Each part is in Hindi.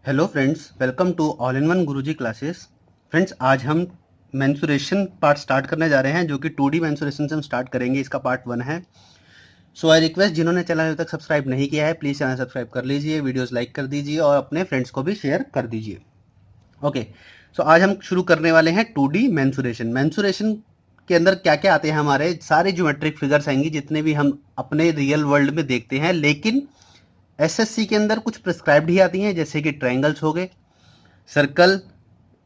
Hello friends, welcome to all in one Guruji classes. Friends, आज हम मेंसुरेशन पार्ट स्टार्ट करने जा रहे हैं, जो कि 2D मेंसुरेशन से हम स्टार्ट करेंगे। इसका पार्ट 1 है। सो आई रिक्वेस्ट, जिन्होंने चैनल अभी तक सब्सक्राइब नहीं किया है, प्लीज़ चैनल सब्सक्राइब कर लीजिए, वीडियोस लाइक कर दीजिए और अपने फ्रेंड्स को भी शेयर कर दीजिए। ओके, सो आज हम शुरू करने वाले हैं 2D मेंसुरेशन। मेंसुरेशन के अंदर क्या क्या आते हैं, हमारे सारे ज्योमेट्रिक फिगर्स आएंगी जितने भी हम अपने रियल वर्ल्ड में देखते हैं, लेकिन एसएससी के अंदर कुछ प्रिस्क्राइब्ड ही आती हैं, जैसे कि ट्रायंगल्स हो गए, सर्कल,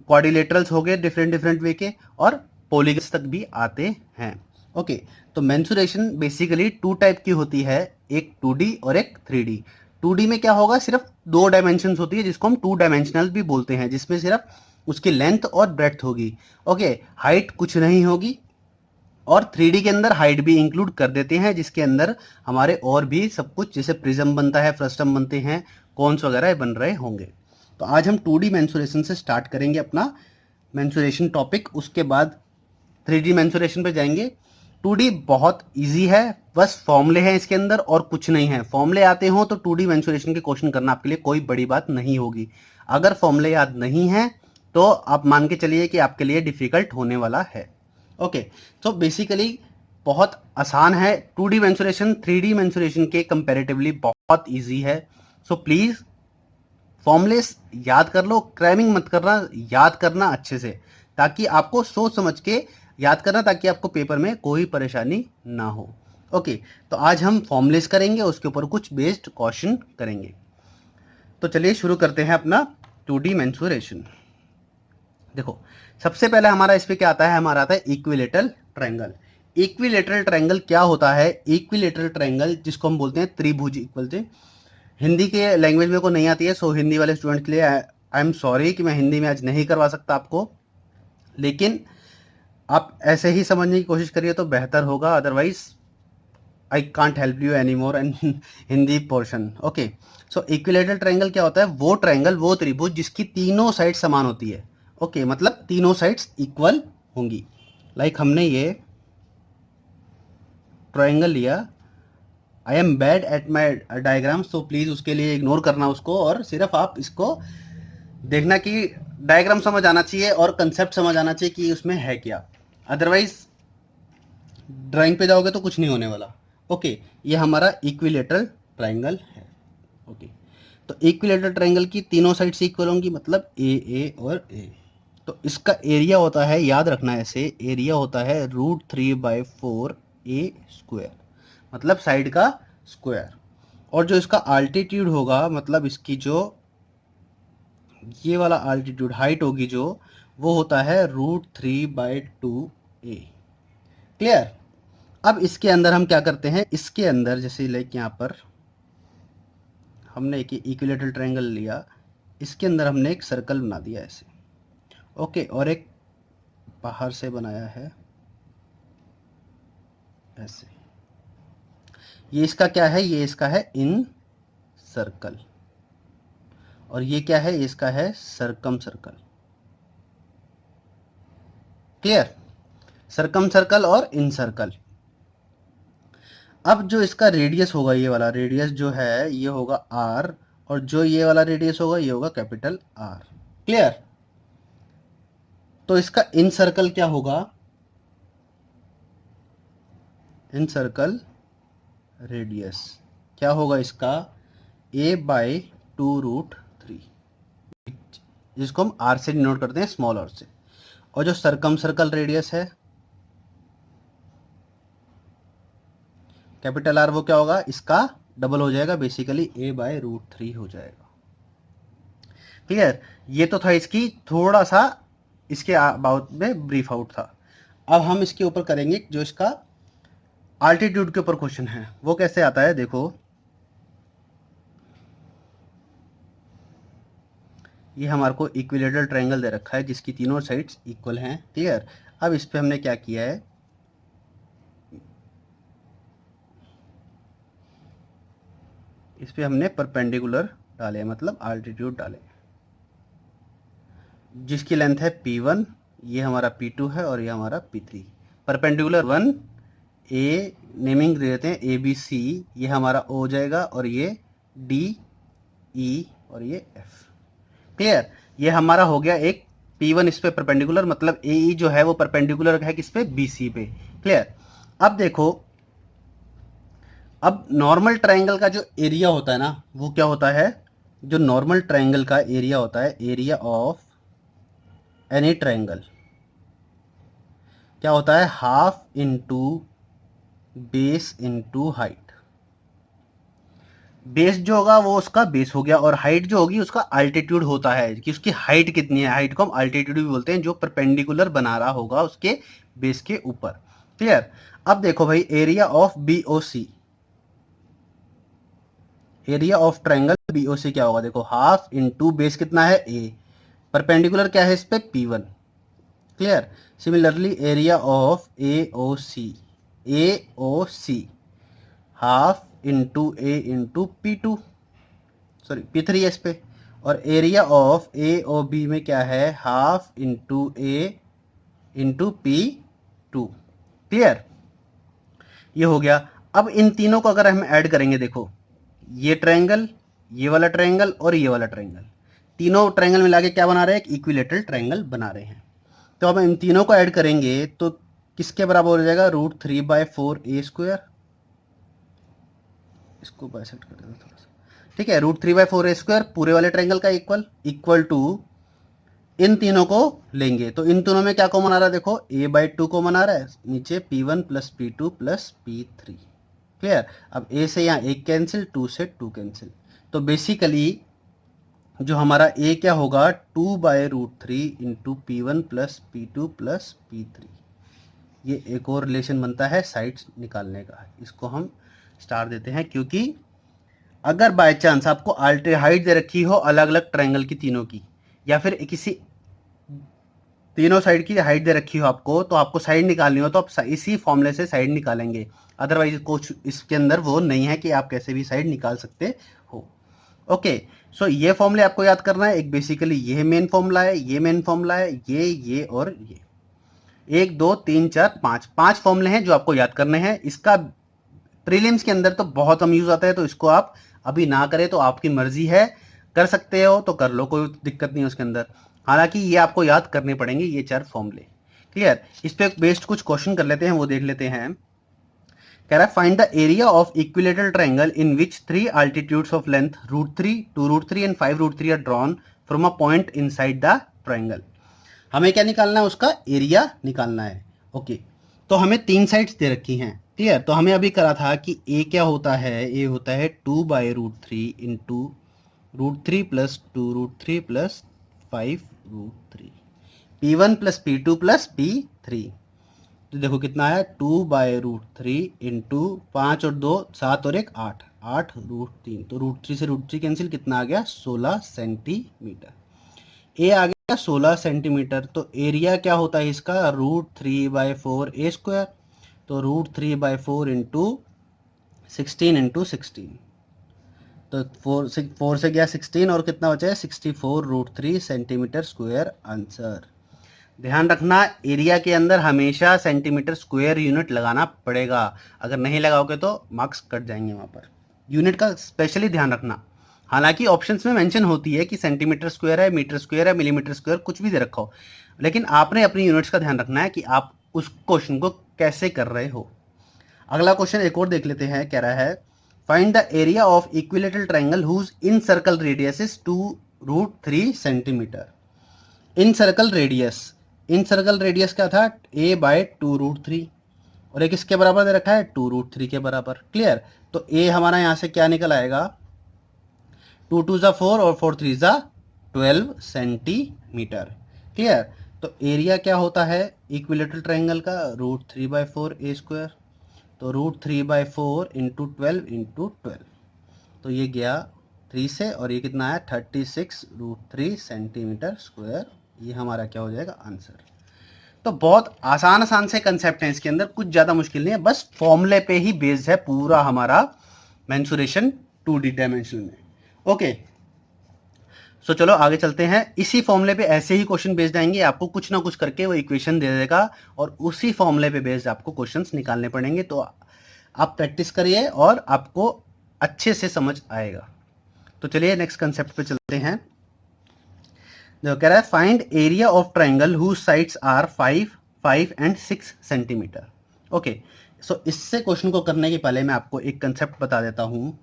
क्वाड्रिलेटरल्स हो गए डिफरेंट डिफरेंट वे के, और पॉलीगन्स तक भी आते हैं। ओके, तो मेंसुरेशन बेसिकली टू टाइप की होती है, एक 2D और एक 3D। 2D में क्या होगा, सिर्फ दो डायमेंशन होती है, जिसको हम टू डायमेंशनल भी बोलते हैं, जिसमें सिर्फ उसकी लेंथ और ब्रेड्थ होगी। ओके, हाइट कुछ नहीं होगी। और 3D के अंदर हाइट भी इंक्लूड कर देते हैं, जिसके अंदर हमारे और भी सब कुछ, जैसे प्रिज्म बनता है, फ्रस्टम बनते हैं, कॉन्स वगैरह बन रहे होंगे। तो आज हम 2D मेंसुरेशन से स्टार्ट करेंगे अपना मेंसुरेशन टॉपिक, उसके बाद 3D मेंसुरेशन पे जाएंगे। 2D बहुत इजी है, बस फॉर्मूले हैं इसके अंदर और कुछ नहीं है। फॉर्मूले आते हो तो 2D मेंसुरेशन के क्वेश्चन करना आपके लिए कोई बड़ी बात नहीं होगी। अगर फॉर्मूले याद नहीं है तो आप मान के चलिए कि आपके लिए डिफिकल्ट होने वाला है। ओके, तो बेसिकली बहुत आसान है 2D मेंसुरेशन, 3D मेंसुरेशन के कंपैरेटिवली बहुत इजी है। सो प्लीज फॉर्मूलेस याद कर लो, क्रैमिंग मत करना, याद करना अच्छे से, ताकि आपको सोच समझ के याद करना, ताकि आपको पेपर में कोई परेशानी ना हो। ओके, तो आज हम फॉर्मूलेस करेंगे, उसके ऊपर कुछ बेस्ड क्वेश्चन करेंगे। तो चलिए शुरू करते हैं अपना 2D मेंसुरेशन। देखो, सबसे पहले हमारा इस पे क्या आता है, हमारा आता है इक्विलेटरल ट्रायंगल। इक्विलेटरल ट्रायंगल क्या होता है? इक्विलेटरल ट्रायंगल, जिसको हम बोलते हैं त्रिभुज इक्वल से, हिंदी के लैंग्वेज मेरे को नहीं आती है, सो हिंदी वाले स्टूडेंट के लिए आई एम सॉरी कि मैं हिंदी में आज नहीं करवा सकता आपको, लेकिन आप ऐसे ही समझने की कोशिश करिए तो बेहतर होगा, otherwise I can't help you any more and Hindi portion. Okay, so equilateral triangle क्या होता है? वो ट्रायंगल, वो त्रिभुज जिसकी तीनों साइड समान होती है। ओके, मतलब तीनों साइड्स इक्वल होंगी। लाइक हमने ये ट्रायंगल लिया, I am bad at my diagram, so please उसके लिए इग्नोर करना उसको, और सिर्फ आप इसको देखना कि डायग्राम समझ आना चाहिए और कंसेप्ट समझ आना चाहिए कि उसमें है क्या। अदरवाइज ड्राइंग पे जाओगे तो कुछ नहीं होने वाला। ओके, ये हमारा इक्विलेटरल ट्रायंगल है। ओके, तो इक्विलेटरल ट्रायंगल की तीनों साइड से इक्वल होंगी, मतलब ए और ए। तो इसका एरिया होता है, याद रखना ऐसे, एरिया होता है √3/4 a², मतलब साइड का स्क्वायर। और जो इसका अल्टीट्यूड होगा, मतलब इसकी जो ये वाला अल्टीट्यूड हाइट होगी जो, वो होता है √3/2a। क्लियर? अब इसके अंदर हम क्या करते हैं, इसके अंदर जैसे लाइक यहाँ पर हमने एक इक्विलेटरल ट्रायंगल लिया, इसके अंदर हमने एक सर्कल बना दिया ऐसे। ओके, और एक बाहर से बनाया है ऐसे। ये इसका क्या है? ये इसका है इन सर्कल, और ये क्या है? इसका है सरकम सर्कल। क्लियर? सरकम सर्कल और इन सर्कल। अब जो इसका रेडियस होगा, ये वाला रेडियस जो है ये होगा आर, और जो ये वाला रेडियस होगा ये होगा कैपिटल आर। क्लियर? तो इसका इन सर्कल क्या होगा? इन सर्कल रेडियस क्या होगा इसका? a/2√3, जिसको हम आर से डिनोट करते हैं, स्मॉल आर से। और जो सरकम सर्कल रेडियस है कैपिटल आर, वो क्या होगा? इसका डबल हो जाएगा, बेसिकली a/√3 हो जाएगा। क्लियर? ये तो था इसकी थोड़ा सा इसके अबाउट में ब्रीफ आउट था। अब हम इसके ऊपर करेंगे जो इसका आल्टीट्यूड के ऊपर क्वेश्चन है, वो कैसे आता है देखो। ये हमारे को इक्विलेटरल ट्रायंगल दे रखा है जिसकी तीनों साइड्स इक्वल हैं। क्लियर? अब इस पे हमने क्या किया है, इस पे हमने परपेंडिकुलर डाले, मतलब आल्टीट्यूड डाले, जिसकी लेंथ है P1, ये हमारा P2 है और ये हमारा P3। परपेंडिकुलर 1 ए नेमिंग दे देते हैं ABC, ये हमारा O हो जाएगा, और ये D, E और ये F। क्लियर, ये हमारा हो गया एक P1 इस पे परपेंडिकुलर, मतलब AE जो है वो परपेंडिकुलर है किस पे, BC पे। क्लियर। अब देखो, अब नॉर्मल ट्रायंगल का जो एरिया होता है ना, वो क्या होता है, जो नॉर्मल ट्रायंगल का एरिया होता है, एरिया ऑफ एनी ट्रायंगल क्या होता है, half into base into height. Base जो होगा वो उसका बेस हो गया, और हाइट जो होगी उसका अल्टीट्यूड होता है, कि उसकी हाइट कितनी है, हाइट को हम अल्टीट्यूड भी बोलते हैं, जो परपेंडिकुलर बना रहा होगा उसके बेस के ऊपर। क्लियर। अब देखो भाई, area of BOC, area of triangle BOC क्या होगा, देखो हाफ इंटू बेस कितना है A, परपेंडिकुलर क्या है इस पे, P1। Clear. Similarly area of AOC half into A into P2, sorry P3 है इस पे, और एरिया ऑफ AOB में क्या है, half into A into P2। Clear, ये हो गया। अब इन तीनों को अगर हम ऐड करेंगे, देखो ये ट्रायंगल, ये वाला ट्रायंगल और ये वाला ट्रायंगल, तीनों ट्रायंगल मिला के क्या बना रहे हैं, एक इक्विलेटरल ट्रायंगल बना रहे हैं। तो अब इन तीनों को ऐड करेंगे तो किसके बराबर हो जाएगा, √3/4A²। इसको बाइसेक्ट कर देता थोड़ा सा, ठीक है, √3/4A² पूरे वाले ट्रायंगल का इक्वल टू इन तीनों को लेंगे, तो इन तीनों में क्या कॉमन आ रहा है, देखो A/2 कॉमन आ रहा है, नीचे P1 + P2 + P3। क्लियर। अब A से यहाँ 1 कैंसिल, 2 से 2 कैंसिल, तो बेसिकली जो हमारा A क्या होगा, 2/√3 इंटू P1 + P2 + P3। ये एक और रिलेशन बनता है साइड्स निकालने का, इसको हम स्टार देते हैं, क्योंकि अगर बाय चांस आपको अल्टर हाइट दे रखी हो अलग अलग ट्रायंगल की तीनों की, या फिर किसी तीनों साइड की हाइट दे रखी हो आपको, तो आपको साइड निकालनी हो तो आप इसी फॉर्मूले से साइड निकालेंगे, अदरवाइज कुछ इसके अंदर वो नहीं है कि आप कैसे भी साइड निकाल सकते हो। ओके, सो ये फॉर्मूले आपको याद करना है, एक बेसिकली ये मेन फॉर्मूला है, ये मेन फॉर्मूला है, ये और ये, 1 2 3 4 5 5 फॉर्मूले हैं जो आपको याद करने हैं। इसका प्रीलिम्स के अंदर तो बहुत कम यूज आता है, तो इसको आप अभी ना करें तो आपकी मर्जी है, कर सकते हो तो कर लो, कोई दिक्कत नहीं है उसके अंदर। हालांकि ये आपको याद करने पड़ेंगे ये 4 फॉर्मूले। क्लियर। इस पे बेस्ड कुछ क्वेश्चन कर लेते हैं, वो देख लेते हैं। कह रहा है find the area of equilateral triangle in which 3 altitudes of length √3, 2√3 and 5√3 are drawn from a point inside the triangle. हमें क्या निकालना है, उसका एरिया निकालना है। ओके, तो हमें 3 साइड्स दे रखी हैं। क्लियर। तो हमें अभी करा था कि A क्या होता है, A होता है 2/√3 इंटू √3 + 2√3 + 5√3, P1 + P2 + P3। तो देखो कितना है, 2/√3 इंटू 5 और 2 7 और 1 8, 8√3, तो √3 से √3 कैंसिल, कितना आ गया, 16 सेंटीमीटर। ए आ गया 16 सेंटीमीटर। तो एरिया क्या होता है इसका, √3/4A², तो √3/4 इंटू 16 इंटू 16, तो 4 से गया 16 और कितना बचा है, 64 √3 सेंटीमीटर स्क्वायर आंसर। ध्यान रखना, एरिया के अंदर हमेशा सेंटीमीटर स्क्वायर यूनिट लगाना पड़ेगा, अगर नहीं लगाओगे तो मार्क्स कट जाएंगे वहाँ पर। यूनिट का स्पेशली ध्यान रखना। हालांकि ऑप्शंस में मेंशन होती है कि सेंटीमीटर स्क्वायर है, मीटर स्क्वायर है, मिलीमीटर स्क्वायर, कुछ भी दे रखा हो, लेकिन आपने अपनी यूनिट्स का ध्यान रखना है कि आप उस क्वेश्चन को कैसे कर रहे हो। अगला क्वेश्चन एक और देख लेते हैं। कह रहा है find the area of equilateral triangle who's in circle radius is 2√3 centimetre. In circle radius, in circle radius क्या था, A/2√3, और एक इसके बराबर दे रखा है 2√3 के बराबर। क्लियर। तो A हमारा यहाँ से क्या निकल आएगा, 2 2 ज़ा 4 और 4 3 ज़ा 12 सेंटीमीटर। क्लियर। तो एरिया क्या होता है इक्विलेटरल ट्रायंगल का, √3/4A², तो √3/4 इंटू 12 इंटू 12, तो ये गया 3 से, और ये कितना है 36√3 सेंटीमीटर स्क्वायर। ये हमारा क्या हो जाएगा, आंसर। तो बहुत आसान आसान से कंसेप्ट हैं इसके अंदर, कुछ ज़्यादा मुश्किल नहीं है, बस फॉर्मूले पे ही बेस्ड है पूरा हमारा मेंसुरेशन 2D डायमेंशन में। ओके, सो चलो आगे चलते हैं। इसी फॉर्मूले पे ऐसे ही क्वेश्चन बेस्ड आएंगे, आपको कुछ ना कुछ करके वो इक्वेशन दे देगा, और उसी फॉर्मूले पे बेस्ड आपको क्वेश्चंस निकालने पड़ेंगे। तो आप प्रैक्टिस करिए और आपको अच्छे से समझ आएगा। तो चलिए नेक्स्ट कंसेप्ट पे चलते हैं। देखो कह रहा है find area of triangle whose sides are 5, 5 and 6 centimetre. Okay, so इससे क्वेश्चन को करने के पहले मैं आपको एक कंसेप्ट बता देता हूँ।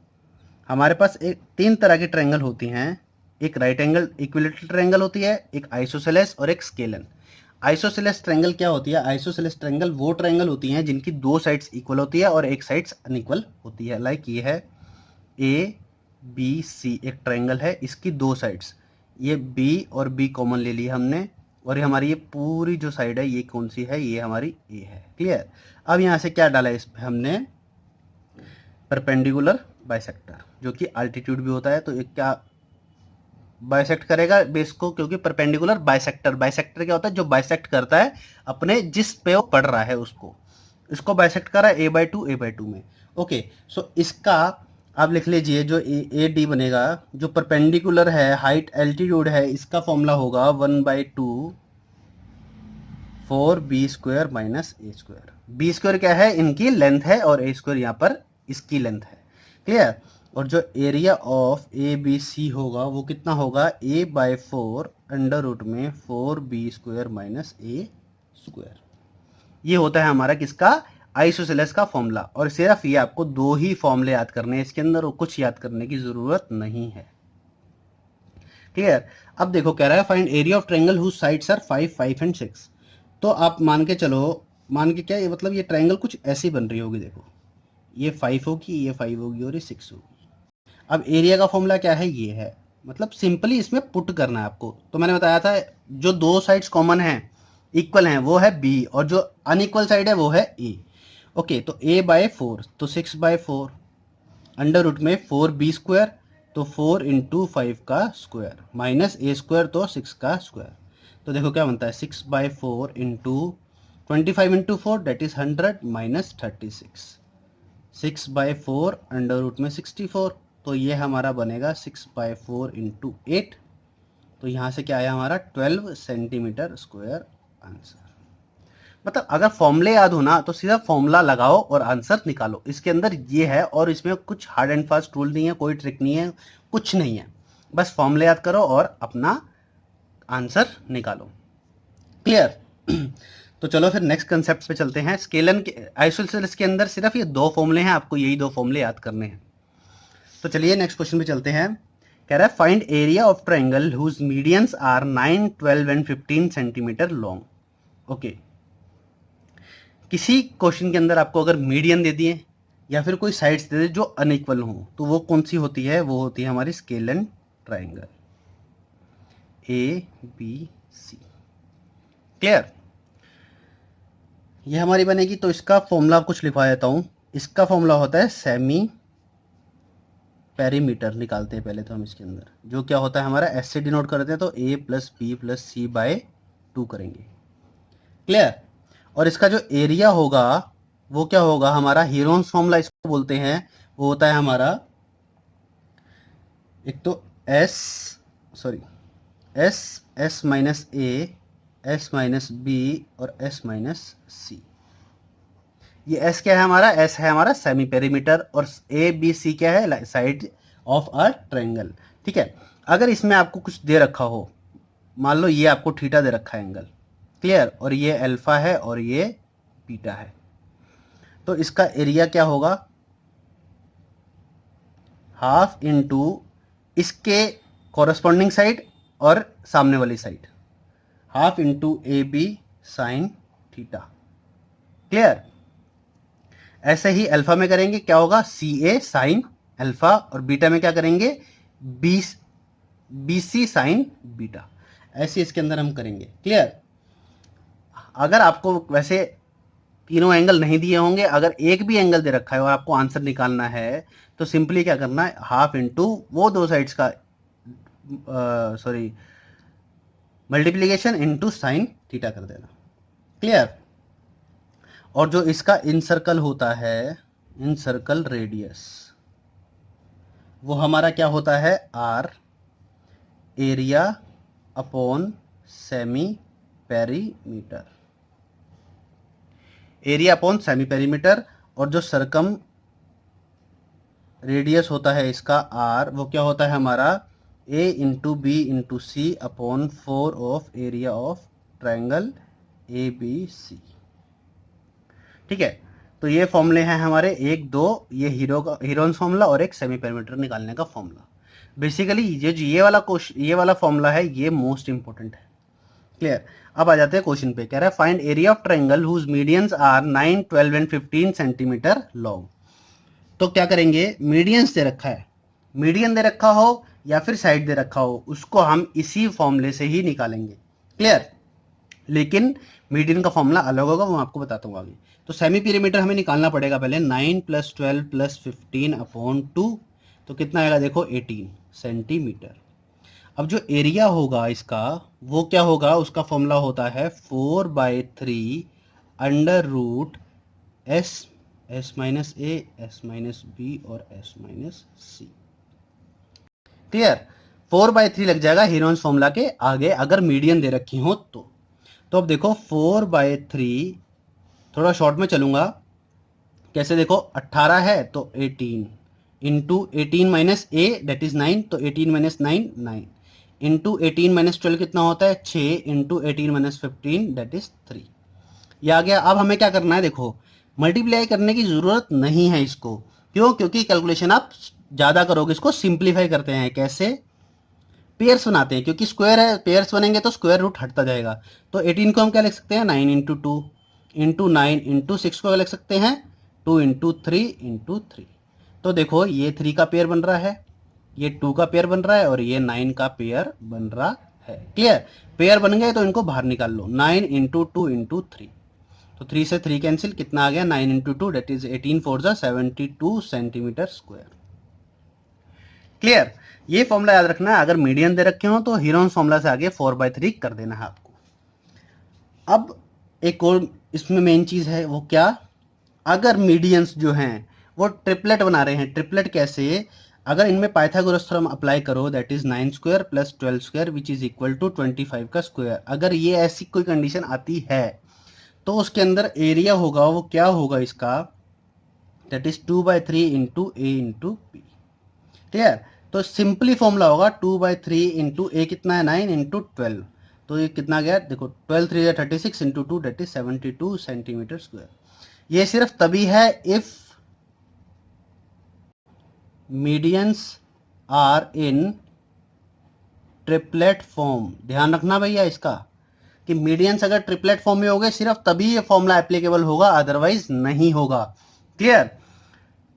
हमारे पास एक 3 तरह की ट्राइंगल होती हैं। एक राइट एंगल इक्विलेटरल ट्राइंगल होती है, एक आइसोसेलेस और एक स्केलन। आइसोसेलेस ट्राइंगल क्या होती है? आइसोसेलेस ट्राइंगल वो ट्राइंगल होती हैं जिनकी 2 साइड्स इक्वल होती है और एक साइड्स अनइक्वल होती है। लाइक ये है ए बी सी, एक ट्राइंगल है, इसकी 2 साइड्स, ये बी और बी कॉमन ले लिया हमने, और ये हमारी ये पूरी जो साइड है ये कौन सी है? ये हमारी ए है। क्लियर? अब यहाँ से क्या डाला है इस पे हमने? परपेंडिकुलर बाइसेक्टर, जो कि अल्टीट्यूड भी होता है। तो एक क्या बाइसेक्ट करेगा बेस को, क्योंकि परपेंडिकुलर बाइसेक्टर, बाइसेक्टर क्या होता है? जो बाइसेक्ट करता है अपने जिस पे वो पढ़ रहा है उसको, इसको बाइसेक्ट करा a/2 में। ओके, सो इसका आप लिख लीजिए, जो ए डी बनेगा, जो परपेंडिकुलर है, हाइट एल्टीट्यूड है, इसका फॉर्मूला होगा 1/2 4b² माइनस a²। b² क्या है? इनकी लेंथ है, और a² यहाँ पर इसकी लेंथ है। क्लियर? और जो area of A B C होगा वो कितना होगा? a/4 अंडर रूट में 4b² माइनस a²। ये होता है हमारा किसका? आइसोसेलेस का फॉर्मूला। और सिर्फ ये आपको 2 ही फॉर्मूले याद करने हैं इसके अंदर, और कुछ याद करने की जरूरत नहीं है। क्लियर? अब देखो कह रहा है find area of triangle whose sides are 5, 5 and 6। तो आप मान के चलो, मान के क्या, ये मतलब ये ट्रायंगल कुछ ऐसी बन रही होगी। देखो ये 5 होगी, ये 5 होगी और ये 6 होगी। अब एरिया का फॉर्मूला क्या है? ये है, मतलब सिंपली इसमें पुट करना है आपको। तो मैंने बताया था जो 2 साइड्स कॉमन हैं, इक्वल हैं, वो है बी, और जो अनइक्वल साइड है वो है ए। ओके, तो a/4 तो 6/4 अंडर रूट में 4b², तो 4 इंटू 5 का स्क्वायर माइनस a² तो 6 का स्क्वायर। तो देखो क्या बनता है? 6/4 into 25 into 4 that is 100 minus 36। 6/4 under root में 64, तो ये हमारा बनेगा 6/4 इंटू 8। तो यहाँ से क्या आया हमारा? 12 सेंटीमीटर स्क्वायर आंसर। मतलब अगर फॉर्मूले याद हो ना, तो सीधा फॉर्मूला लगाओ और आंसर निकालो। इसके अंदर ये है, और इसमें कुछ हार्ड एंड फास्ट रूल नहीं है, कोई ट्रिक नहीं है, कुछ नहीं है। बस फॉर्मूले याद करो और अपना आंसर निकालो। क्लियर? तो चलो फिर नेक्स्ट कंसेप्ट पे चलते हैं। स्केलन के आइसोसेलेस के अंदर सिर्फ ये 2 फॉर्मूले हैं, आपको यही 2 फॉर्मूले याद करने हैं। तो चलिए नेक्स्ट क्वेश्चन पे चलते हैं। कह रहा है find area of triangle whose medians are 9, 12 and 15 centimetre long. Okay, किसी क्वेश्चन के अंदर आपको अगर मीडियन दे दिए या फिर कोई साइड्स दे दे जो अनइक्वल हो, तो वो कौन सी होती है? वो होती है हमारी scalene triangle A B C. Clear? ये हमारी बनेगी। तो इसका फॉर्मूला कुछ लिखवा देता हूँ। इसका फॉर्मूला होता है सेमी पेरीमीटर। निकालते हैं पहले तो हम इसके अंदर, जो क्या होता है हमारा, एस से डिनोट करते हैं, तो a+b+c/2 करेंगे। क्लियर? और इसका जो एरिया होगा वो क्या होगा हमारा? हीरोन्स फॉर्मूला इसको बोलते हैं। वो होता है हमारा एक तो एस माइनस ए, एस माइनस बी और एस माइनस सी। ये एस क्या है हमारा? एस है हमारा सेमी पेरीमीटर, और ए बी सी क्या है? Side of a triangle. ठीक है? अगर इसमें आपको कुछ दे रखा हो, मान लो ये आपको थीटा दे रखा है एंगल। क्लियर? और ये अल्फा है और ये बीटा है, तो इसका एरिया क्या होगा? हाफ इंटू इसके कॉरस्पॉन्डिंग साइड और सामने वाली side, half into A B sine theta. Clear? ऐसे ही अल्फा में करेंगे, क्या होगा? सी ए साइन अल्फा, और बीटा में क्या करेंगे? B C sine beta. ऐसे इसके अंदर हम करेंगे। क्लियर? अगर आपको वैसे तीनों एंगल नहीं दिए होंगे, अगर एक भी एंगल दे रखा है और आपको आंसर निकालना है, तो सिंपली क्या करना है? हाफ इंटू वो 2 साइड्स का मल्टीप्लीकेशन इंटू साइन थीटा कर देना। क्लियर? और जो इसका इनसर्कल होता है, इनसर्कल रेडियस, वो हमारा क्या होता है? R, area upon semi perimeter. Area upon semi perimeter, और जो सर्कम रेडियस होता है इसका आर, वो क्या होता है हमारा? A into B into C upon 4 of area of triangle A B C. ठीक है, तो ये फॉर्मूले हैं हमारे, एक दो, ये हीरोन्स फॉर्मूला और एक सेमी पेरीमीटर निकालने का फॉर्मूला। बेसिकली ये वाला क्वेश्चन, ये वाला फॉर्मूला है, ये मोस्ट इंपॉर्टेंट है। क्लियर। अब आ जाते हैं क्वेश्चन पे। कह रहा है find area of triangle whose medians are 9, 12 and 15 centimetre long. तो क्या करेंगे, मीडियंस दे रखा है, मीडियन दे रखा हो या फिर साइड दे रखा हो, उसको हम इसी फॉर्मूले से ही निकालेंगे। क्लियर। लेकिन मीडियन का फॉर्मूला अलग होगा, वो मैं आपको बताता हूँ आगे। तो सेमी पीरियमीटर हमें निकालना पड़ेगा पहले। 9 + 12 + 15 अपॉन 2, तो कितना आएगा देखो 18 सेंटीमीटर। अब जो एरिया होगा इसका वो क्या होगा, उसका फॉर्मूला होता है 4/3 अंडर रूट एस माइनस ए, एस माइनस बी और एस माइनस सी। क्लियर। 4/3 लग जाएगा हीरोन्स फॉर्मूला के आगे अगर मीडियन दे रखी हो तो अब देखो 4/3, थोड़ा शॉर्ट में चलूंगा, कैसे देखो 18 है तो 18 into 18 minus A that is 9, तो 18 माइनस 9 9 इंटू 18 माइनस 12 कितना होता है 6 इंटू 18 माइनस 15 दैट इज 3। ये आ गया। अब हमें क्या करना है, देखो मल्टीप्लाई करने की जरूरत नहीं है इसको। क्यों? क्योंकि कैलकुलेशन आप ज्यादा करोगे, इसको सिंप्लीफाई करते हैं। कैसे? पेयर्स बनाते हैं, क्योंकि स्क्वायर है, पेयर्स बनेंगे तो स्क्वायर रूट हटता जाएगा। तो 18 को हम क्या लिख सकते हैं 9 इंटू 2 इंटू 9 इंटू 6 को लिख सकते हैं 2 इंटू 3 इंटू 3। तो देखो ये 3 का पेयर बन रहा है, ये 2 का पेयर बन रहा है और ये 9 का पेयर बन रहा है। क्लियर। पेयर बन गए तो इनको बाहर निकाल लो, 9 इंटू 2 इंटू 3, तो 3 से 3 कैंसिल, कितना आ गया 9 into 2 that is 18 4 72 centimetre square. Clear. ये फॉर्मूला याद रखना है, अगर मीडियन दे रखे हो तो हीरोन्स फॉर्मूला से आगे 4/3 कर देना है आपको। अब एक और इसमें मेन चीज है, वो क्या, अगर मीडियंस जो हैं वो ट्रिपलेट बना रहे हैं। ट्रिपलेट कैसे? अगर इनमें पाइथागोरस थ्योरम अप्लाई करो that is 9 square plus 12 square which is equal to 25 का स्क्वायर, अगर ये ऐसी कोई कंडीशन आती है तो उसके अंदर एरिया होगा वो क्या होगा इसका, that is 2/3 into A into B. Clear. तो सिंपली फॉर्मूला होगा 2/3 इंटू ए कितना है 9 इंटू 12, तो ये कितना गया देखो 12 3 36 into 2 that is 72 centimetre square. ये सिर्फ तभी है if medians are in triplet form. ध्यान रखना भैया इसका, कि मीडियंस अगर ट्रिपलेट फॉर्म में हो गए सिर्फ तभी ये फॉर्मूला एप्लीकेबल होगा, अदरवाइज नहीं होगा। क्लियर।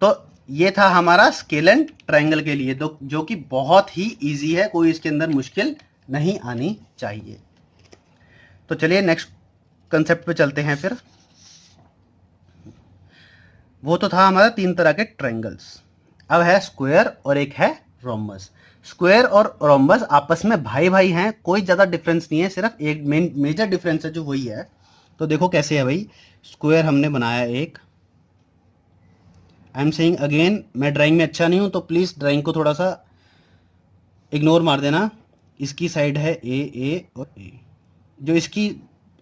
तो ये था हमारा स्केल एंड ट्रायंगल के लिए, तो जो कि बहुत ही इजी है, कोई इसके अंदर मुश्किल नहीं आनी चाहिए। तो चलिए नेक्स्ट कंसेप्ट पे चलते हैं फिर। वो तो था हमारा 3 तरह के ट्रायंगल्स। अब है स्क्वायर और एक है रोम्बस। स्क्वायर और रोम्बस आपस में भाई भाई हैं, कोई ज्यादा डिफरेंस नहीं है, सिर्फ एक मेजर डिफरेंस है जो वही है। तो देखो कैसे है भाई, स्क्वायर हमने बनाया एक, आई एम सेइंग अगेन, मैं ड्राइंग में अच्छा नहीं हूं तो प्लीज ड्राइंग को थोड़ा सा इग्नोर मार देना। इसकी साइड है ए और ए, जो इसकी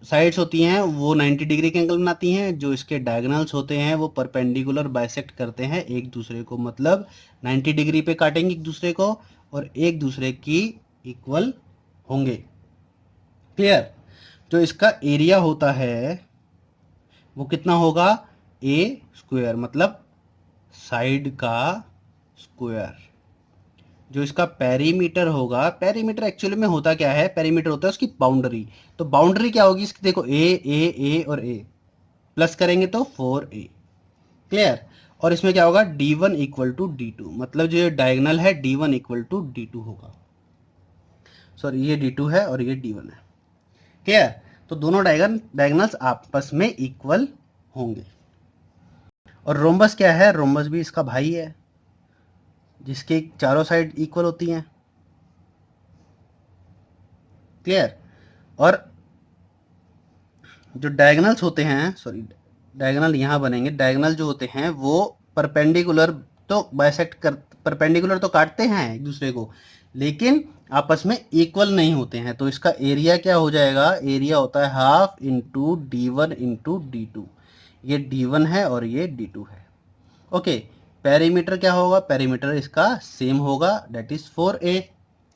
साइड्स होती हैं वो 90 डिग्री के एंगल बनाती हैं, जो इसके डायगोनल्स होते हैं वो परपेंडिकुलर बाइसेक्ट करते हैं एक दूसरे को, मतलब 90 डिग्री पे काटेंगे एक दूसरे को और एक दूसरे की इक्वल होंगे। क्लियर। जो इसका एरिया होता है वो कितना होगा ए स्क्वायर, मतलब साइड का स्क्वायर। जो इसका पेरीमीटर होगा, पेरीमीटर एक्चुअली में होता क्या है, पेरीमीटर होता है उसकी बाउंड्री। तो बाउंड्री क्या होगी इसकी, देखो ए और ए प्लस करेंगे तो 4a। क्लियर। और इसमें क्या होगा d1 इक्वल टू d2, मतलब जो डायगोनल है d1 इक्वल टू d2 होगा। सॉरी ये d2 है और ये d1 है। क्लियर। तो दोनों डायगोनल्स आपस में इक्वल होंगे। और रोम्बस क्या है, रोम्बस भी इसका भाई है जिसके चारों साइड इक्वल होती हैं। क्लियर। और जो डायगोनल्स होते हैं, सॉरी डायगोनल यहाँ बनेंगे, डायगोनल जो होते हैं वो परपेंडिकुलर तो बाइसेक्ट कर, परपेंडिकुलर तो काटते हैं एक दूसरे को, लेकिन आपस में इक्वल नहीं होते हैं। तो इसका एरिया क्या हो जाएगा, एरिया होता है half into d1 into d2। ये d1 है और ये d2 है। ओके। पेरीमीटर क्या होगा, पेरीमीटर इसका सेम होगा that is 4a।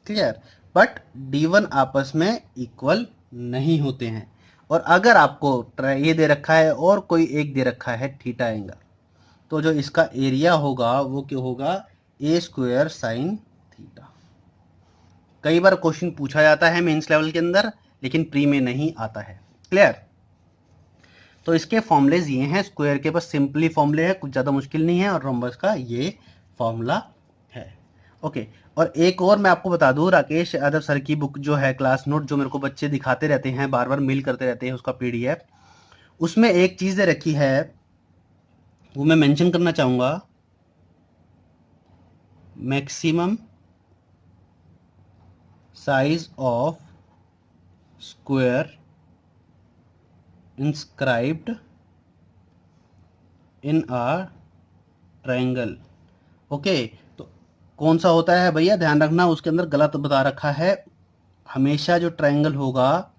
Clear. But D1 आपस में इक्वल नहीं होते हैं। और अगर आपको ये दे रखा है और कोई एक दे रखा है थीटा एंगल, तो जो इसका एरिया होगा वो क्या होगा, ए स्क्वायर साइन थीटा। कई बार क्वेश्चन पूछा जाता है मेंस लेवल के अंदर, लेकिन प्री में नहीं आता है। क्लियर। तो इसके फॉर्मूलेज ये हैं, स्क्वायर के बस सिंपली फॉर्मूले है, कुछ ज़्यादा मुश्किल नहीं है, और रोम्बस का ये फॉर्मूला है। ओके। और एक और मैं आपको बता दूं, राकेश यादव सर की बुक जो है क्लास नोट, जो मेरे को बच्चे दिखाते रहते हैं, बार बार मेल करते रहते हैं, उसका PDF, उसमें एक चीज़ दे रखी है, वो मैं मेंशन करना चाहूँगा, maximum size of square inscribed in a triangle. Okay. तो कौन सा होता है भैया, ध्यान रखना, उसके अंदर गलत बता रखा है। हमेशा जो ट्रायंगल होगा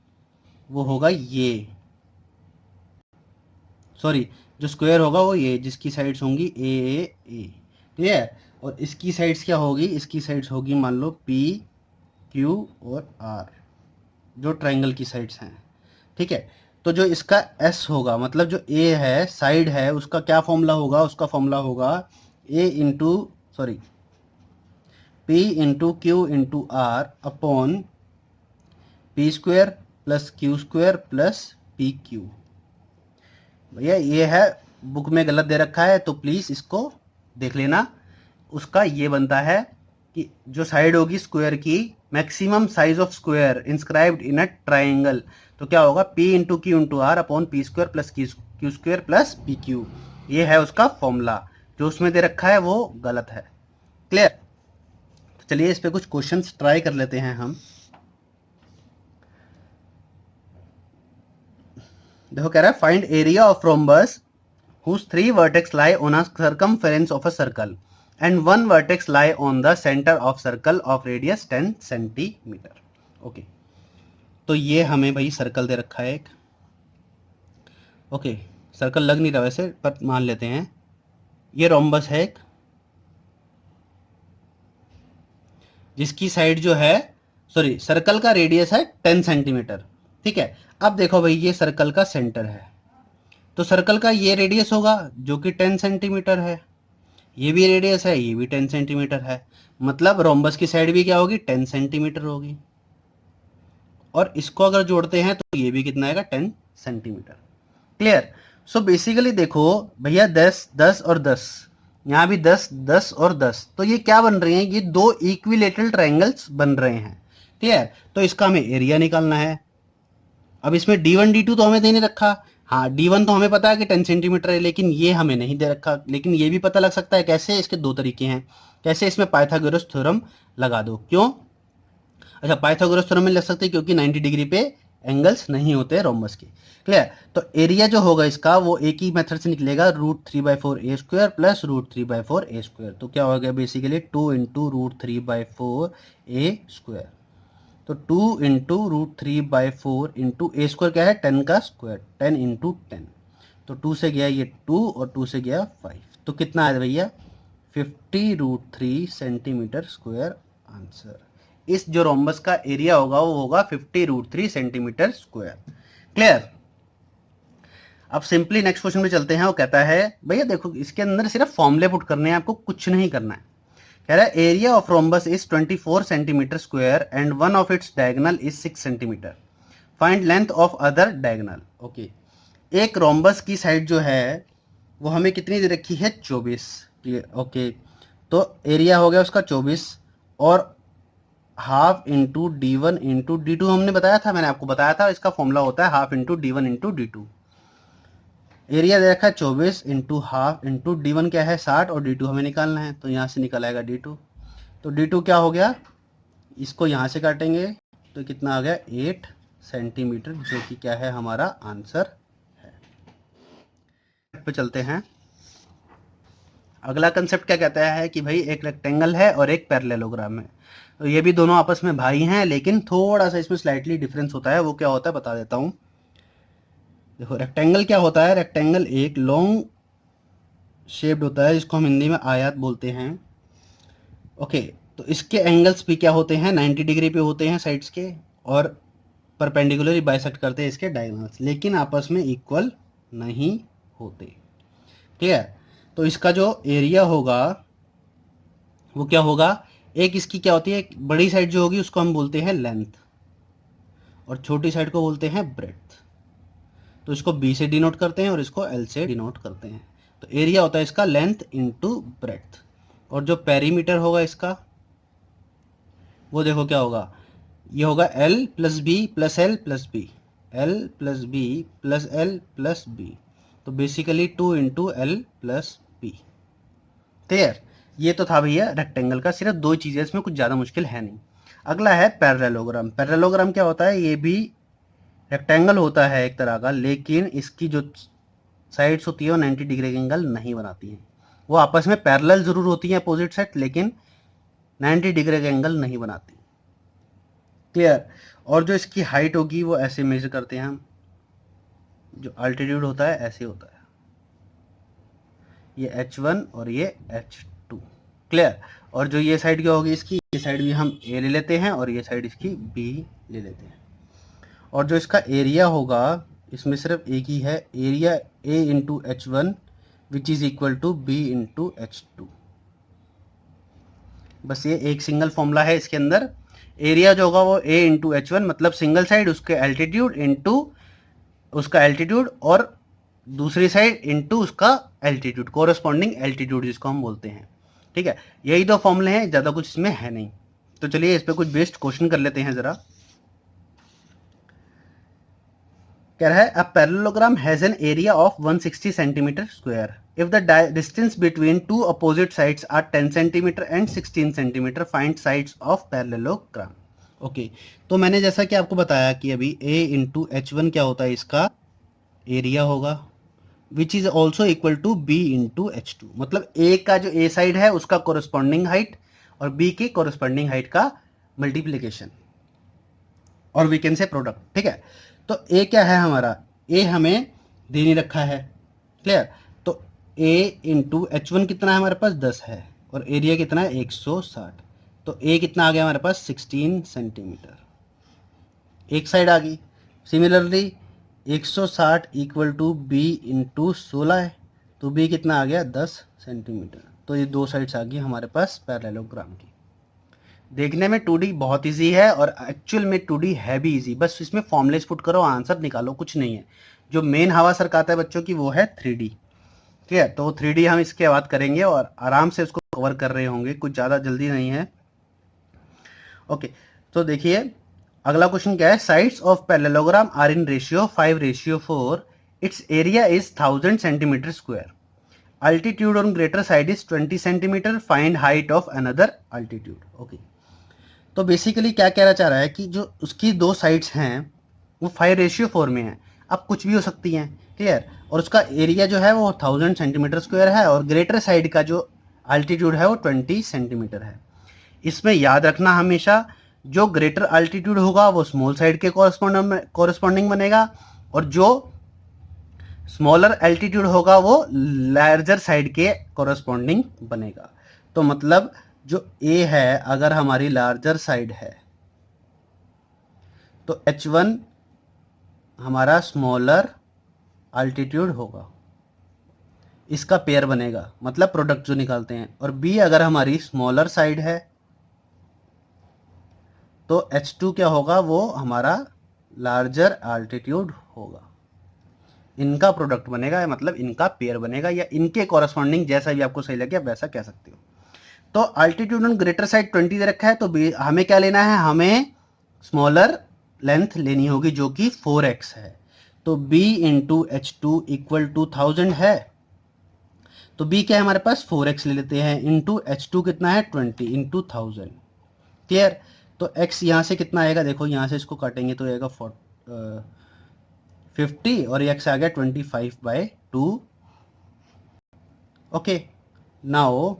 वो होगा ये, सॉरी, जो स्क्वायर होगा वो ये, जिसकी साइड्स होंगी ए, ठीक है। और इसकी साइड्स क्या होगी, इसकी साइड्स होगी मान लो P, Q और R, जो ट्रायंगल की साइड्स हैं। ठीक है। तो जो इसका S होगा, मतलब जो A है, साइड है, उसका क्या फॉर्मूला होगा, उसका फॉर्मूला होगा P into Q into R upon P square plus Q square plus PQ। भैया ये है, बुक में गलत दे रखा है, तो प्लीज़ इसको देख लेना। उसका ये बनता है कि जो साइड होगी स्क्वायर की, maximum size of square inscribed in a triangle, तो क्या होगा, P into Q into R upon P square plus Q square plus PQ। ये है उसका फॉर्मूला, जो उसमें दे रखा है वो गलत है। क्लियर। तो चलिए इस पे कुछ क्वेश्चंस ट्राई कर लेते हैं हम। देखो कह रहा है, find area of rhombus whose 3 vertex lie on a circumference of a circle and 1 vertex lie on the center of circle of radius 10 centimetre. Okay. तो ये हमें भाई सर्कल दे रखा है एक। ओके। सर्कल लग नहीं रहा वैसे, पर मान लेते हैं ये रोम्बस है एक, जिसकी साइड जो है, सॉरी, सर्कल का रेडियस है 10 सेंटीमीटर। ठीक है। अब देखो भाई, ये सर्कल का सेंटर है, तो सर्कल का ये रेडियस होगा जो कि 10 सेंटीमीटर है, ये भी रेडियस है, ये भी 10 सेंटीमीटर है, मतलब रोम्बस की साइड भी क्या होगी, 10 सेंटीमीटर होगी। और इसको अगर जोड़ते हैं तो ये भी कितना आएगा, 10 सेंटीमीटर। क्लियर। सो बेसिकली देखो भैया, 10 10 और 10, यहाँ भी 10 10 और 10, तो ये क्या बन रहे हैं, ये दो इक्विलेटरल ट्रायंगल्स बन रहे हैं। ठीक है। तो इसका हमें एरिया निकालना है। अब इसमें D1 D2 तो हमें दे नहीं रखा। हाँ, D1 तो हमें पता है कि 10 सेंटीमीटर है, लेकिन ये हमें नहीं दे रखा। लेकिन ये भी पता लग सकता है कैसे, इसके दो तरीके हैं। कैसे, इसमें पाइथागोरस थ्योरम लगा दो। क्यों? अच्छा, पाइथागोरस थ्योरम में लग सकते हैं क्योंकि 90 डिग्री पे एंगल्स नहीं होते रोम्बस के। क्लियर। तो एरिया जो होगा इसका, वो एक ही मेथड से निकलेगा, √3/4 A² प्लस √3/4 A²। तो क्या हो गया बेसिकली, 2 इंटू √3/4 A²। तो 2 इंटू √3/4 इंटू A² क्या है, 10 का स्क्वायर, 10 इंटू 10। तो 2 से गया ये 2 और 2 से गया 5, तो कितना आया भैया, 50√3 सेंटीमीटर स्क्वायर आंसर। इस जो रोम्बस का एरिया होगा वो होगा 50√3 सेंटीमीटर स्क्वायर। क्लियर। अब सिंपली नेक्स्ट क्वेश्चन में चलते हैं। वो कहता है भैया देखो, इसके अंदर सिर्फ फॉर्मूले पुट करने हैं, आपको कुछ नहीं करना है। कह रहा है area of rhombus is 24 centimetre square and one of its diagonal is 6 centimetre. Find length of other diagonal. Okay. एक रोम्बस की साइड जो है वो हमें कितनी दे रखी है, 24। ओके। तो एरिया हो गया उसका 24, और half into D1 into D2 हमने बताया था, मैंने आपको बताया था, इसका फॉर्मूला होता है half into D1 into D2। Area दे रखा है 24 इंटू हाफ इंटू D1 क्या है, 60, और D2 हमें निकालना है, तो यहाँ से निकल आएगा D2। तो D2 क्या हो गया, इसको यहाँ से काटेंगे तो कितना आ गया, 8 सेंटीमीटर, जो कि क्या है, हमारा आंसर है। पे चलते हैं। अगला कंसेप्ट क्या कहता है कि भाई एक रेक्टेंगल है और एक पैरेललोग्राम है, तो ये भी दोनों आपस में भाई हैं, लेकिन थोड़ा सा इसमें स्लाइटली डिफरेंस होता है। वो क्या होता है बता देता हूँ। देखो रेक्टेंगल क्या होता है, रेक्टेंगल एक लॉन्ग शेप्ड होता है, जिसको हम हिंदी में आयत बोलते हैं। ओके। तो इसके एंगल्स भी क्या होते हैं, 90 डिग्री पे होते हैं साइड्स के, और परपेंडिकुलरली बाइसेक्ट करते हैं इसके डायगोनल्स, लेकिन आपस में इक्वल नहीं होते। ठीक है, तो इसका जो एरिया होगा वो क्या होगा, एक इसकी क्या होती है, एक बड़ी साइड जो होगी उसको हम बोलते हैं लेंथ, और छोटी साइड को बोलते हैं ब्रेड्थ। तो इसको बी से डिनोट करते हैं और इसको एल से डिनोट करते हैं। तो एरिया होता है इसका लेंथ इंटू ब्रेड्थ, और जो पेरीमीटर होगा इसका वो देखो क्या होगा, ये होगा L plus B plus L plus B, L plus B plus L plus B, तो basically 2 into L plus B. Clear, ये तो था भैया रेक्टेंगल का, सिर्फ दो चीज़ें, इसमें कुछ ज़्यादा मुश्किल है नहीं। अगला है पैरेललोग्राम। पैरेललोग्राम क्या होता है, ये भी रेक्टेंगल होता है एक तरह का, लेकिन इसकी जो साइड्स होती है वो 90 डिग्री का एंगल नहीं बनाती हैं। वो आपस में पैरेलल जरूर होती हैं अपोजिट साइड, लेकिन 90 डिग्री का एंगल नहीं बनाती। क्लियर, और जो इसकी हाइट होगी वो ऐसे मेजर करते हैं हम, जो अल्टीट्यूड होता है ऐसे होता है, ये h1 और ये h2। क्लियर, और जो ये साइड क्या होगी इसकी, ये साइड भी हम a ले लेते हैं और ये साइड इसकी b ले लेते हैं। और जो इसका एरिया होगा इसमें सिर्फ एक ही है, area a into h1 which is equal to b into h2। बस ये एक सिंगल फॉर्मूला है इसके अंदर। एरिया जो होगा वो a इंटू h1, मतलब सिंगल साइड उसके एल्टीट्यूड इंटू उसका एल्टीट्यूड, और दूसरी साइड इंटू उसका एल्टीट्यूड, कोरस्पॉन्डिंग एल्टीट्यूड जिसको हम बोलते हैं। ठीक है, यही दो फॉर्मूले हैं, ज़्यादा कुछ इसमें है नहीं। तो चलिए इस पर कुछ बेस्ड क्वेश्चन कर लेते हैं ज़रा। कह रहा है a parallelogram has an area of 160 centimetre square if the distance between two opposite sides are 10 centimetre and 16 centimetre, find sides of parallelogram. Okay, तो मैंने जैसा कि आपको बताया कि अभी a इंटू h1 क्या होता है, इसका एरिया होगा, which is also equal to B into h2, मतलब a का जो a साइड है उसका कोरस्पॉन्डिंग हाइट और b की कोरस्पॉन्डिंग हाइट का मल्टीप्लीकेशन, और वी कैन से प्रोडक्ट। ठीक है, तो a क्या है हमारा, a हमें दे नहीं रखा है। क्लियर, तो a इंटू h1 कितना है हमारे पास 10 है, और एरिया कितना है 160, तो a कितना आ गया हमारे पास 16 सेंटीमीटर, एक साइड आ गई। Similarly 160 equal to B into 16 है, तो बी कितना आ गया 10 सेंटीमीटर। तो ये दो साइड्स आ गई हमारे पास पैरेललोग्राम की। देखने में 2D बहुत इजी है और एक्चुअल में 2D है भी इजी, बस इसमें फॉर्मुलेस पुट करो आंसर निकालो, कुछ नहीं है। जो मेन हवा सरकाता है बच्चों की वो है 3D। ठीक है, तो 3D हम इसके बाद करेंगे और आराम से उसको कवर कर रहे होंगे, कुछ ज़्यादा जल्दी नहीं है। ओके, तो देखिए अगला क्वेश्चन क्या है, sides of parallelogram are in ratio 5:4, its area is 1000 centimetre square, altitude on greater side is 20 centimetre, find height of another altitude. Okay, तो बेसिकली क्या कहना चाह रहा है कि जो उसकी दो साइड्स हैं वो 5:4 में है, अब कुछ भी हो सकती हैं। क्लियर, और उसका एरिया जो है वो 1000 सेंटीमीटर स्क्वायर है, और ग्रेटर साइड का जो अल्टीट्यूड है वो 20 सेंटीमीटर है। इसमें याद रखना हमेशा जो ग्रेटर अल्टीट्यूड होगा वो स्मॉल साइड के कोरस्पॉन्डिंग बनेगा, और जो स्मॉलर एल्टीट्यूड होगा वो लार्जर साइड के कोरस्पॉन्डिंग बनेगा। तो मतलब जो A है अगर हमारी लार्जर साइड है तो H1 हमारा स्मॉलर अल्टीट्यूड होगा, इसका पेयर बनेगा, मतलब प्रोडक्ट जो निकालते हैं। और B अगर हमारी स्मॉलर साइड है तो H2 क्या होगा, वो हमारा लार्जर अल्टीट्यूड होगा, इनका प्रोडक्ट बनेगा, मतलब इनका पेयर बनेगा, या इनके कॉरस्पॉन्डिंग, जैसा भी आपको सही लगे वैसा कह सकते हो। तो अल्टीट्यूड ऑन ग्रेटर साइड 20 दे रखा है, तो हमें क्या लेना है, हमें स्मॉलर लेंथ लेनी होगी जो कि 4x है। तो b into h2 equal to 1000 है, तो b क्या है हमारे पास 4x ले लेते हैं, इंटू h2 कितना है 20 इंटू 1000। क्लियर, तो x यहाँ से कितना आएगा, देखो यहाँ से इसको काटेंगे तो आएगा 50, और x आ गया 25/2। Okay, now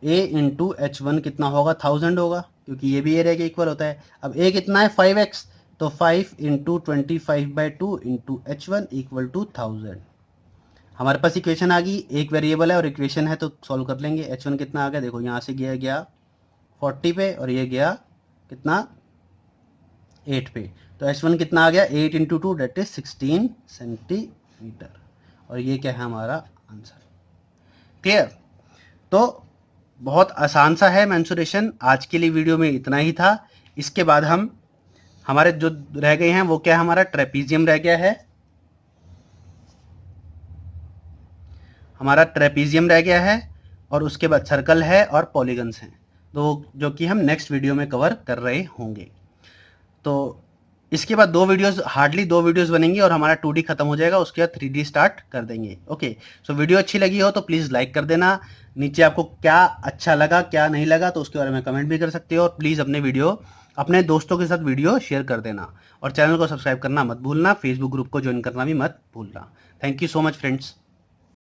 a into h1 कितना होगा 1000 होगा, क्योंकि ये भी एरिया के इक्वल होता है। अब a कितना है 5x, तो 5 into 25/2 into h1 equal to 1000। हमारे पास इक्वेशन आ गई, एक वेरिएबल है और इक्वेशन है तो सॉल्व कर लेंगे। h1 कितना आ गया, देखो यहाँ से गया 40 पे और ये गया कितना 8 पे। तो S1 कितना आ गया 8 इंटू 2 डेट इज 16 सेंटीमीटर और ये क्या है हमारा आंसर। क्लियर। तो बहुत आसान सा है मेंसुरेशन। आज के लिए वीडियो में इतना ही था। इसके बाद हम हमारे जो रह गए हैं वो क्या है, हमारा ट्रेपीजियम रह गया है, हमारा ट्रेपीजियम रह गया है और उसके बाद सर्कल है और पॉलीगन्स हैं, तो जो कि हम नेक्स्ट वीडियो में कवर कर रहे होंगे। तो इसके बाद हार्डली दो वीडियोस बनेंगी और हमारा 2D खत्म हो जाएगा, उसके बाद 3D स्टार्ट कर देंगे। ओके, सो वीडियो अच्छी लगी हो तो प्लीज़ लाइक कर देना। नीचे आपको क्या अच्छा लगा क्या नहीं लगा तो उसके बारे में कमेंट भी कर सकते हो और प्लीज़ अपने दोस्तों के साथ वीडियो शेयर कर देना और चैनल को सब्सक्राइब करना मत भूलना, फेसबुक ग्रुप को ज्वाइन करना भी मत भूलना। Thank you so much friends.